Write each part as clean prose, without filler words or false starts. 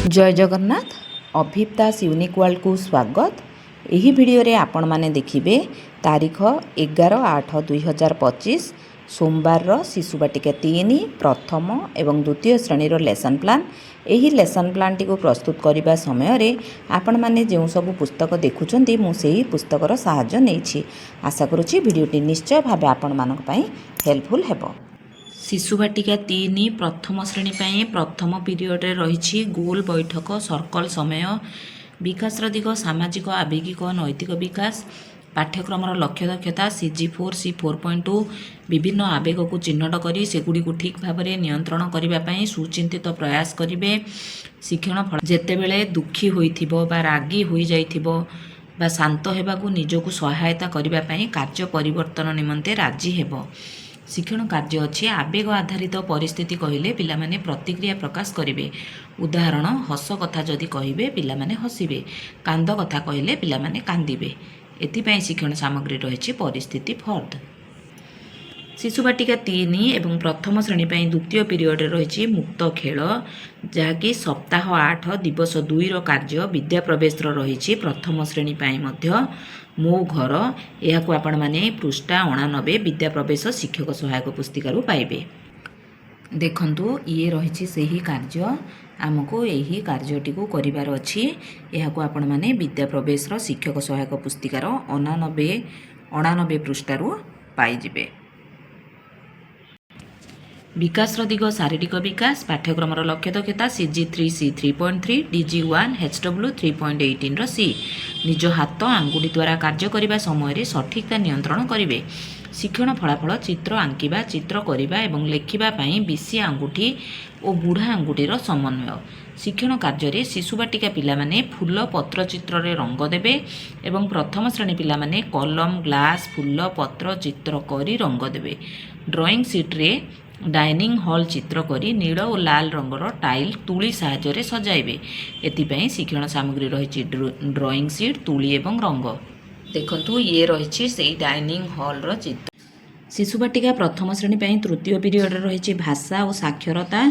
जय Jagannath अभिप्तास unique world को स्वागत। यही वीडियो रे आपण माने देखिबे तारीख 11/8/2025 सोमवार रो शिशु बाटिका 3 प्रथम एवं द्वितीय श्रेणी रो लेसन प्लान। यही लेसन प्लान टी को प्रस्तुत करने समय रे आपण माने जो सब पुस्तक देखुचंती मु सेही पुस्तक रो सहाय्य नेछि। आशा करूछि वीडियोटी निश्चय भाबे आपण मानक पई हेल्पफुल हेबो। शिशु बाटिका 3 प्रथम श्रेणी पाई प्रथम पीरियड रे रही गोल बैठक सर्कल समय विकास दिग सामाजिक आवेगिक नैतिक विकास पाठ्यक्रम लक्ष्य दक्षता CG4 C4.2 विभिन्न आवेग को चिन्हट करी सेगुड़ी को ठीक भाव में नियंत्रण करने सुचिंतित प्रयास करेंगे। शिक्षण फल जितेबले दुखी होइथिबो बा रागी हो जाइथिबो बा शांत होगा निजको सहायता करने कार्य परिवर्तन निमंते राजी हेबो। शिक्षण कार्य अच्छी आवेग आधारित परिस्थिति कहले पिला माने प्रतिक्रिया प्रकाश करेंगे। उदाहरण हस कथा जदि कहे पिला माने हसिबे, कांद कथा कहले पिला माने कांदिबे। एथिपाई शिक्षण सामग्री रही परिस्थिति फर्द। शिशु बाटिका 3 एवं प्रथम श्रेणी पाई द्वितीय पीरियड रही मुक्त खेल जहाँकि सप्ताह 8 दिवस 2 रो कार्य विद्या प्रवेश रही प्रथम श्रेणी पाई मध्य मो घर या आपण मैंने पृष्ठा 89 विद्या प्रवेश शिक्षक सहायक पुस्तिकार पाइबे। देखंतु ये रही से ही कार्य आमको यही कार्यटी को करिवार अछि। यहाको आपण माने विद्या प्रवेश शिक्षक सहायक पुस्तिकार 89 पृष्ठारू पाइजिबे। विकास दिग शारीरिक विकास पाठ्यक्रम लक्ष्य दक्षता CG3 C3.3 DG1 HW 3.18 सी निज हाथ आंगुठी द्वारा कार्य करने समय सठिकता नियंत्रण करेंगे। शिक्षण फलाफल चित्र आंकिबा चित्र करने और लेखिबा पई बिसी आंगुठी और बुढ़ा आंगुठीर समन्वय। शिक्षण कार्य शिशु बाटिका पिला माने फूल पत्र चित्र रे रंग देबे एवं प्रथम श्रेणी पिला माने कलम ग्लास फूल पत्र चित्र करी रंग देबे। ड्राइंग सीट रे डाइनिंग हॉल चित्र करी नील और लाल रंगर टाइल तुली साहाय्य सजाइबे। एथिपाई शिक्षण सामग्री रही ड्राइंग सीट तुली एवं रंग। देखंतु ये रही से डाइनिंग हॉल रो चित्र। शिशु बाटिका प्रथम श्रेणी पाई तृतीय पीरियड रही भाषा और साक्षरता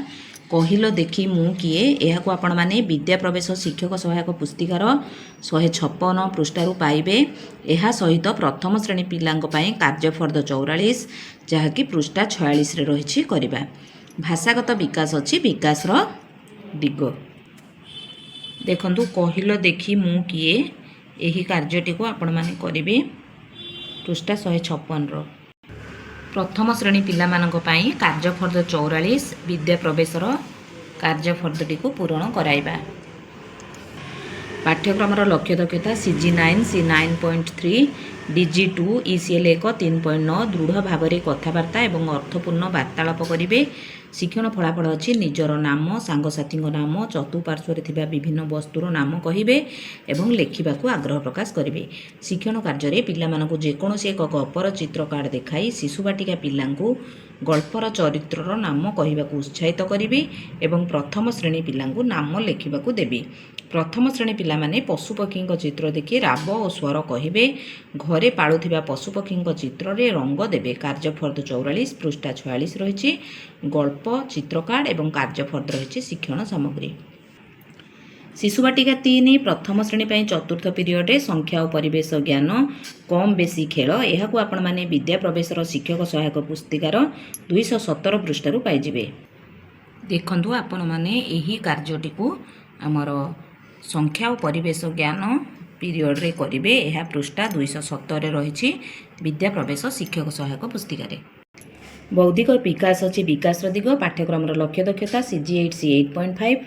कहिलो देखी मु किए यहाको आपण माने विद्या प्रवेश शिक्षक सहायक पुस्तिकार 156 पृष्ठारू पाइबे। यह सहित प्रथम श्रेणी पिलांक पाई कार्य फर्द 44 जहाँकि पृष्ठा 46 रे रही करबा। भाषागत विकास अच्छी विकास दिग। देखंतु कहिलो देखी मु किए यही कार्यटी को आपण माने करिवे पृष्ठा 156 रो। प्रथम श्रेणी पिला मानक पाई कार्य फर्द 44 विद्या प्रवेशर कार्य फर्दटी को पूरण कराइबा। पाठ्यक्रम लक्ष्य दक्षता CG9 C9.3 DG2 ECL 1 3.9 दृढ़ भाव में कथबार्ता एवं अर्थपूर्ण वार्तालाप करेंगे। शिक्षण फलाफल अच्छी निजर नाम सांगसाथी नाम चतुपार्श्वर थिबा विभिन्न वस्तुर नाम कहिबे एवं लेखिबाकू आग्रह प्रकाश करेंगे। शिक्षण कार्य पिला मानकु जेकोसी एक गपर चित्र कार्ड देखाई शिशु बाटिका पिलांकु गल्पर चरित्रर नाम कहिबाकू उत्साहित करेंगे एवं प्रथम श्रेणी पिलांकु नाम लेखिबाकू देबे। प्रथम श्रेणी पिला माने पशुपक्षी चित्र देखि राब और स्वर कहिबे। घरे पाळुथिबा पशुपक्षी चित्र रे रंग देबे। कार्य फर्द 44 पृष्ठा 46 रही गल्प चित्र कार्ड एवं कार्य फर्द रही शिक्षण सामग्री। शिशु बाटिका 3 प्रथम श्रेणी पाई चतुर्थ पीरियड संख्या और परिवेश ज्ञान कम बेसी खेल यहाको आपण माने विद्या प्रवेश शिक्षक सहायक पुस्तिकार 217 पृष्ठारू पाइजिबे। देखंतु आपण माने एही कार्यटी को आमर संख्या और परिवेश ज्ञान पीरियड रे करिवे। यह पृष्ठा 217 रही विद्या प्रवेश शिक्षक सहायक पुस्तिकार। बौद्धिक विकास अच्छी विकास दिग पाठ्यक्रम लक्ष्य दक्षता CG8 C8.5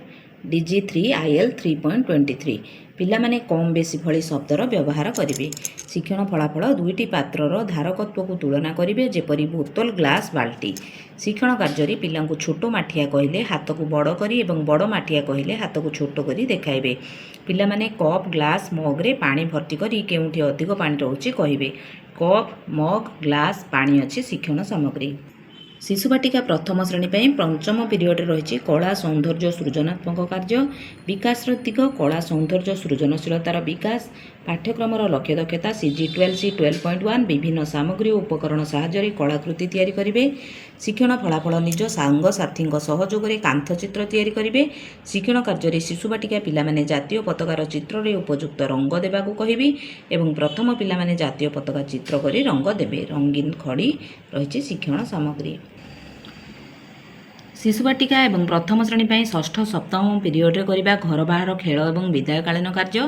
DG3 IL 3.23 पिला माने कम बेसी भली शब्दर व्यवहार करेंगे। शिक्षण फलाफल दुईटी पात्रर धारकत्व को तुलना करेंगे जेपरी बोतल ग्लास बाल्टी। शिक्षण कार्य पिला छोट माठिया कहले हाथ को बड़ करी एवं बड़ माठिया कहले हाथ को छोट करी देखाइबे। पिला माने कप ग्लास मग रे पानी भर्ती करी केउठी अधिक पानी रहुची कहिबे। कप मग ग्लास पानी अच्छी शिक्षण सामग्री। ଶିଶୁ ବାଟିକା ପ୍ରଥମ ଶ୍ରେଣୀ ପାଇଁ ପଞ୍ଚମ ପିରିୟଡ଼ରେ ରହିଛି କଳା ସୌନ୍ଦର୍ଯ୍ୟ ସୃଜନାତ୍ମକ କାର୍ଯ୍ୟ, ବିକାଶର ଦିଗ, କଳା ସୌନ୍ଦର୍ଯ୍ୟ ସୃଜନଶୀଳତାର ବିକାଶ, ପାଠ୍ୟକ୍ରମର ଲକ୍ଷ୍ୟ ଦକ୍ଷତା, CG12 C12.1 ବିଭିନ୍ନ ସାମଗ୍ରୀ ଓ ଉପକରଣ ସାହାଯ୍ୟରେ କଳାକୃତି ତିଆରି କରିବେ। ଶିକ୍ଷଣ ଫଳାଫଳ ନିଜ ସାଙ୍ଗସାଥୀଙ୍କ ସହଯୋଗରେ କାନ୍ଥଚିତ୍ର ତିଆରି କରିବେ। ଶିକ୍ଷଣ କାର୍ଯ୍ୟରେ ଶିଶୁ ବାଟିକା ପିଲାମାନେ ଜାତୀୟ ପତାକାର ଚିତ୍ରରେ ଉପଯୁକ୍ତ ରଙ୍ଗ ଦେବାକୁ କହିବି ଏବଂ ପ୍ରଥମ ପିଲାମାନେ ଜାତୀୟ ପତାକା ଚିତ୍ର କରି ରଙ୍ଗ ଦେବେ। ରଙ୍ଗୀନ ଖଡ଼ି ରହିଛି ଶିକ୍ଷଣ ସାମଗ୍ରୀ। ଶିଶୁ ବାଟିକା ଏବଂ ପ୍ରଥମ ଶ୍ରେଣୀ ପାଇଁ ଷଷ୍ଠ ସପ୍ତମ ପିରିୟଡ଼ରେ କରିବା ଘର ବାହାର ଖେଳ ଏବଂ ବିଦାୟକାଳୀନ କାର୍ଯ୍ୟ,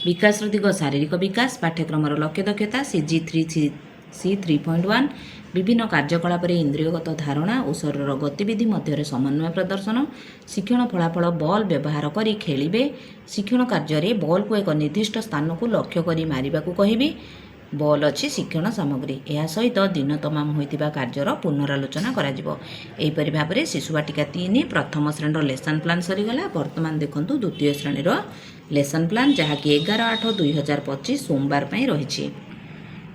ବିକାଶର ଦିଗ ଶାରୀରିକ ବିକାଶ, ପାଠ୍ୟକ୍ରମର ଲକ୍ଷ୍ୟ ଦକ୍ଷତା, CG3 C3.1 ବିଭିନ୍ନ କାର୍ଯ୍ୟକଳାପରେ ଇନ୍ଦ୍ରିୟଗତ ଧାରଣା ଓ ଶରୀରର ଗତିବିଧି ମଧ୍ୟରେ ସମନ୍ୱୟ ପ୍ରଦର୍ଶନ। ଶିକ୍ଷଣ ଫଳାଫଳ ବଲ୍ ବ୍ୟବହାର କରି ଖେଳିବେ। ଶିକ୍ଷଣ କାର୍ଯ୍ୟରେ ବଲ୍କୁ ଏକ ନିର୍ଦ୍ଦିଷ୍ଟ ସ୍ଥାନକୁ ଲକ୍ଷ୍ୟ କରି ମାରିବାକୁ କହିବି। ବଲ୍ ଅଛି ଶିକ୍ଷଣ ସାମଗ୍ରୀ। ଏହା ସହିତ ଦିନ ତମାମ ହୋଇଥିବା କାର୍ଯ୍ୟର ପୁନରାଲୋଚନା କରାଯିବ। ଏହିପରି ଭାବରେ ଶିଶୁ ବାଟିକା 3 ପ୍ରଥମ ଶ୍ରେଣୀର ଲେସନ୍ ପ୍ଲାନ୍ ସରିଗଲା। ବର୍ତ୍ତମାନ ଦେଖନ୍ତୁ ଦ୍ୱିତୀୟ ଶ୍ରେଣୀର ଲେସନ୍ ପ୍ଲାନ୍, ଯାହାକି 11/8/2025 ସୋମବାର ପାଇଁ ରହିଛି।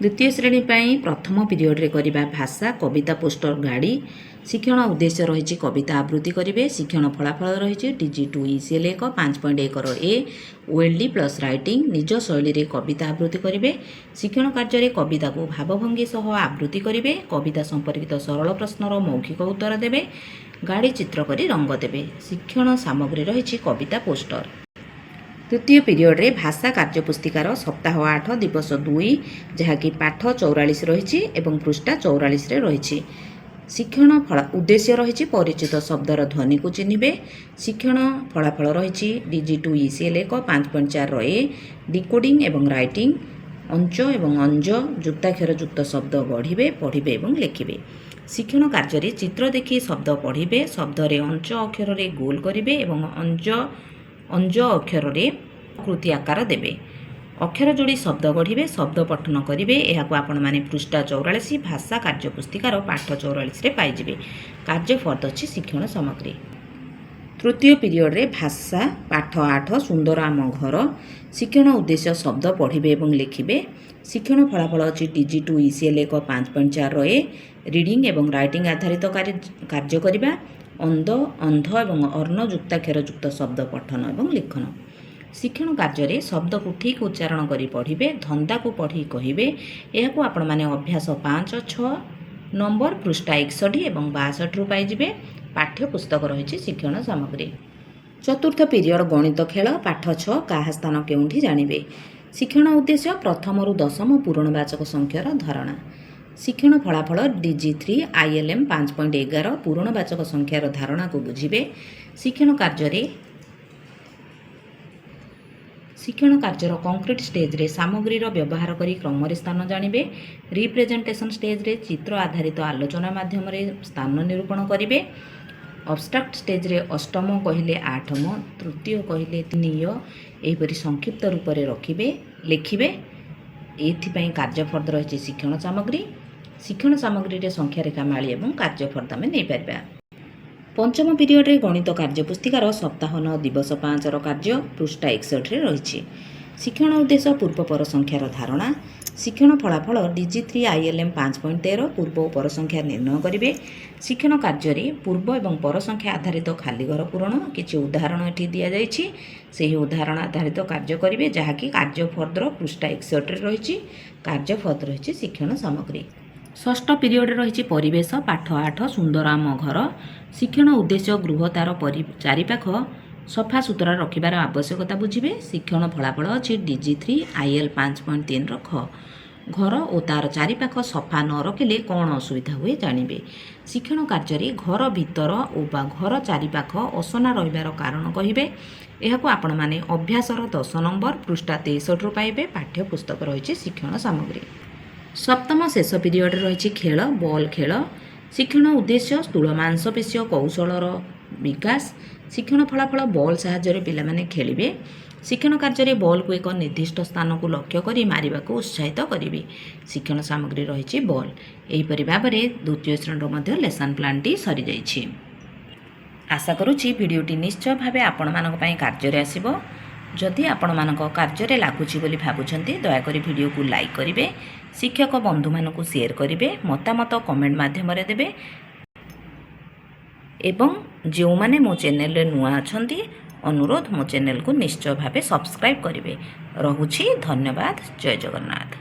ଦ୍ୱିତୀୟ ଶ୍ରେଣୀ ପାଇଁ ପ୍ରଥମ ପିରିୟଡ଼ରେ କରିବା ଭାଷା, କବିତା, ପୋଷ୍ଟର, ଗାଡ଼ି। ଶିକ୍ଷଣ ଉଦ୍ଦେଶ୍ୟ ରହିଛି କବିତା ଆବୃତ୍ତି କରିବେ। ଶିକ୍ଷଣ ଫଳାଫଳ ରହିଛି DG2 ECL 1 5.1 A OLD plus writing. ନିଜ ଶୈଳୀରେ କବିତା ଆବୃତ୍ତି କରିବେ। ଶିକ୍ଷଣ କାର୍ଯ୍ୟରେ କବିତାକୁ ଭାବଭଙ୍ଗୀ ସହ ଆବୃତ୍ତି କରିବେ। କବିତା ସମ୍ପର୍କିତ ସରଳ ପ୍ରଶ୍ନର ମୌଖିକ ଉତ୍ତର ଦେବେ। ଗାଡ଼ି ଚିତ୍ର କରି ରଙ୍ଗ ଦେବେ। ଶିକ୍ଷଣ ସାମଗ୍ରୀ ରହିଛି କବିତା, ପୋଷ୍ଟର। ତୃତୀୟ ପିରିୟଡ଼ରେ ଭାଷା କାର୍ଯ୍ୟପୁସ୍ତିକାର ସପ୍ତାହ 8 ଦିବସ 2, ଯାହାକି ପାଠ 44 ରହିଛି ଏବଂ ପୃଷ୍ଠା 44ରେ ରହିଛି। ଶିକ୍ଷଣ ଉଦ୍ଦେଶ୍ୟ ରହିଛି ପରିଚିତ ଶବ୍ଦର ଧ୍ୱନିକୁ ଚିହ୍ନିବେ। ଶିକ୍ଷଣ ଫଳାଫଳ ରହିଛି DG2 ECL 1 5.4 A ଡିକୋଡ଼ିଂ ଏବଂ ରାଇଟିଂ। ଅଞ୍ଚ ଏବଂ ଅଞ୍ଜ ଯୁକ୍ତାକ୍ଷର ଯୁକ୍ତ ଶବ୍ଦ ଗଢ଼ିବେ, ପଢ଼ିବେ ଏବଂ ଲେଖିବେ। ଶିକ୍ଷଣ କାର୍ଯ୍ୟରେ ଚିତ୍ର ଦେଖି ଶବ୍ଦ ପଢ଼ିବେ। ଶବ୍ଦରେ ଅଞ୍ଚ ଅକ୍ଷରରେ ଗୋଲ କରିବେ ଏବଂ ଅଞ୍ଜ ଅକ୍ଷରରେ କୃତି ଆକାର ଦେବେ। ଅକ୍ଷର ଯୋଡ଼ି ଶବ୍ଦ ଗଢ଼ିବେ, ଶବ୍ଦ ପଠନ କରିବେ। ଏହାକୁ ଆପଣମାନେ ପୃଷ୍ଠା 44 ଭାଷା କାର୍ଯ୍ୟପୁସ୍ତିକାର ପାଠ 44ରେ ପାଇଯିବେ। କାର୍ଯ୍ୟ ଫର୍ଦ୍ଦ ଅଛି ଶିକ୍ଷଣ ସାମଗ୍ରୀ। ତୃତୀୟ ପିରିୟଡ଼ରେ ଭାଷା ପାଠ 8 ସୁନ୍ଦର ଆମ ଘର। ଶିକ୍ଷଣ ଉଦ୍ଦେଶ୍ୟ ଶବ୍ଦ ପଢ଼ିବେ ଏବଂ ଲେଖିବେ। ଶିକ୍ଷଣ ଫଳାଫଳ ଅଛି DG2 ECL 1 5.4 A ରିଡ଼ିଂ ଏବଂ ରାଇଟିଂ ଆଧାରିତ କାର୍ଯ୍ୟ କରିବା। ଅନ୍ଧ ଏବଂ ଅର୍ଣ୍ଣ ଯୁକ୍ତାକ୍ଷର ଯୁକ୍ତ ଶବ୍ଦ ପଠନ ଏବଂ ଲେଖନ। ଶିକ୍ଷଣ କାର୍ଯ୍ୟରେ ଶବ୍ଦକୁ ଠିକ୍ ଉଚ୍ଚାରଣ କରି ପଢ଼ିବେ। ଧନ୍ଦାକୁ ପଢ଼ି କହିବେ। ଏହାକୁ ଆପଣମାନେ ଅଭ୍ୟାସ 5-6 ନମ୍ବର ପୃଷ୍ଠା 61 ଏବଂ 62ରୁ ପାଇଯିବେ। ପାଠ୍ୟ ପୁସ୍ତକ ରହିଛି ଶିକ୍ଷଣ ସାମଗ୍ରୀ। ଚତୁର୍ଥ ପିରିୟଡ଼ ଗଣିତ ଖେଳ, ପାଠ 6 କାହା ସ୍ଥାନ କେଉଁଠି ଜାଣିବେ। ଶିକ୍ଷଣ ଉଦ୍ଦେଶ୍ୟ ପ୍ରଥମରୁ ଦଶମ ପୂରଣବାଚକ ସଂଖ୍ୟାର ଧାରଣା। ଶିକ୍ଷଣ ଫଳାଫଳ DG3 ILM 5.11 ପୂରଣବାଚକ ସଂଖ୍ୟାର ଧାରଣାକୁ ବୁଝିବେ। ଶିକ୍ଷଣ କାର୍ଯ୍ୟର କଂକ୍ରିଟ ଷ୍ଟେଜ୍ରେ ସାମଗ୍ରୀର ବ୍ୟବହାର କରି କ୍ରମରେ ସ୍ଥାନ ଜାଣିବେ। ରିପ୍ରେଜେଣ୍ଟେସନ୍ ଷ୍ଟେଜ୍ରେ ଚିତ୍ର ଆଧାରିତ ଆଲୋଚନା ମାଧ୍ୟମରେ ସ୍ଥାନ ନିରୂପଣ କରିବେ। ଅବଷ୍ଟ୍ରାକ୍ଟ ଷ୍ଟେଜ୍ରେ ଅଷ୍ଟମ କହିଲେ 8ମ, ତୃତୀୟ କହିଲେ 3ୟ ଏହିପରି ସଂକ୍ଷିପ୍ତ ରୂପରେ ଲେଖିବେ। ଏଥିପାଇଁ କାର୍ଯ୍ୟଫର୍ଦ୍ଦ ରହିଛି ଶିକ୍ଷଣ ସାମଗ୍ରୀ। ଶିକ୍ଷଣ ସାମଗ୍ରୀରେ ସଂଖ୍ୟାରେଖା ମାଳି ଏବଂ କାର୍ଯ୍ୟଫର୍ଦ୍ଦ ଆମେ ନେଇପାରିବା। ପଞ୍ଚମ ପିରିୟଡ଼ରେ ଗଣିତ କାର୍ଯ୍ୟପୁସ୍ତିକାର ସପ୍ତାହ 9 ଦିବସ 5ର କାର୍ଯ୍ୟ ପୃଷ୍ଠା 61ରେ ରହିଛି। ଶିକ୍ଷଣ ଉଦ୍ଦେଶ୍ୟ ପୂର୍ବପର ସଂଖ୍ୟାର ଧାରଣା। ଶିକ୍ଷଣ ଫଳାଫଳ DG3 ILM 5.13 ପୂର୍ବ ଓ ପର ସଂଖ୍ୟା ନିର୍ଣ୍ଣୟ କରିବେ। ଶିକ୍ଷଣ କାର୍ଯ୍ୟରେ ପୂର୍ବ ଏବଂ ପର ସଂଖ୍ୟା ଆଧାରିତ ଖାଲି ଘର ପୂରଣ। କିଛି ଉଦାହରଣ ଏଠି ଦିଆଯାଇଛି, ସେହି ଉଦାହରଣ ଆଧାରିତ କାର୍ଯ୍ୟ କରିବେ, ଯାହାକି କାର୍ଯ୍ୟଫର୍ଦ୍ଦର ପୃଷ୍ଠା 61ରେ ରହିଛି। କାର୍ଯ୍ୟଫର୍ଦ୍ଦ ରହିଛି ଶିକ୍ଷଣ ସାମଗ୍ରୀ। ଷଷ୍ଠ ପିରିୟଡ଼ରେ ରହିଛି ପରିବେଶ, ପାଠ 8 ସୁନ୍ଦର ଆମ ଘର। ଶିକ୍ଷଣ ଉଦ୍ଦେଶ୍ୟ ଗୃହ ତାର ଚାରିପାଖ ସଫା ସୁତୁରା ରଖିବାର ଆବଶ୍ୟକତା ବୁଝିବେ। ଶିକ୍ଷଣ ଫଳାଫଳ ଅଛି DG3 IL 5.3ର ଖ। ଘର ଓ ତାର ଚାରିପାଖ ସଫା ନ ରଖିଲେ କ'ଣ ଅସୁବିଧା ହୁଏ ଜାଣିବେ। ଶିକ୍ଷଣ କାର୍ଯ୍ୟରେ ଘର ଭିତର ବା ଘର ଚାରିପାଖ ଅସନା ରହିବାର କାରଣ କହିବେ। ଏହାକୁ ଆପଣମାନେ ଅଭ୍ୟାସର 10 ନମ୍ବର ପୃଷ୍ଠା 63ରୁ ପାଇବେ। ପାଠ୍ୟ ପୁସ୍ତକ ରହିଛି ଶିକ୍ଷଣ ସାମଗ୍ରୀ। ସପ୍ତମ ଶେଷ ପିରିୟଡ଼ରେ ରହିଛି ଖେଳ, ବଲ୍ ଖେଳ। ଶିକ୍ଷଣ ଉଦ୍ଦେଶ୍ୟ ସ୍ଥୂଳ ମାଂସପେଶୀୟ କୌଶଳର ବିକାଶ। ଶିକ୍ଷଣ ଫଳାଫଳ ବଲ୍ ସାହାଯ୍ୟରେ ପିଲାମାନେ ଖେଳିବେ। ଶିକ୍ଷଣ କାର୍ଯ୍ୟରେ ବଲ୍କୁ ଏକ ନିର୍ଦ୍ଦିଷ୍ଟ ସ୍ଥାନକୁ ଲକ୍ଷ୍ୟ କରି ମାରିବାକୁ ଉତ୍ସାହିତ କରିବେ। ଶିକ୍ଷଣ ସାମଗ୍ରୀ ରହିଛି ବଲ୍। ଏହିପରି ଭାବରେ ଦ୍ୱିତୀୟ ଶ୍ରେଣୀର ମଧ୍ୟ ଲେସନ୍ ପ୍ଲାନ୍ଟି ସରିଯାଇଛି। ଆଶା କରୁଛି ଭିଡ଼ିଓଟି ନିଶ୍ଚୟ ଭାବେ ଆପଣମାନଙ୍କ ପାଇଁ କାର୍ଯ୍ୟରେ ଆସିବ। ଯଦି ଆପଣମାନଙ୍କ କାର୍ଯ୍ୟରେ ଲାଗୁଛି ବୋଲି ଭାବୁଛନ୍ତି, ଦୟାକରି ଭିଡ଼ିଓକୁ ଲାଇକ୍ କରିବେ, ଶିକ୍ଷକ ବନ୍ଧୁମାନଙ୍କୁ ସେୟାର କରିବେ, ମତାମତ କମେଣ୍ଟ ମାଧ୍ୟମରେ ଦେବେ। ଏବଂ ଯେଉଁମାନେ ମୋ ଚ୍ୟାନେଲରେ ନୂଆ ଅଛନ୍ତି ଅନୁରୋଧ ମୋ ଚ୍ୟାନେଲକୁ ନିଶ୍ଚୟ ଭାବେ ସବସ୍କ୍ରାଇବ୍ କରିବେ। ରହୁଛି, ଧନ୍ୟବାଦ, ଜୟ ଜଗନ୍ନାଥ।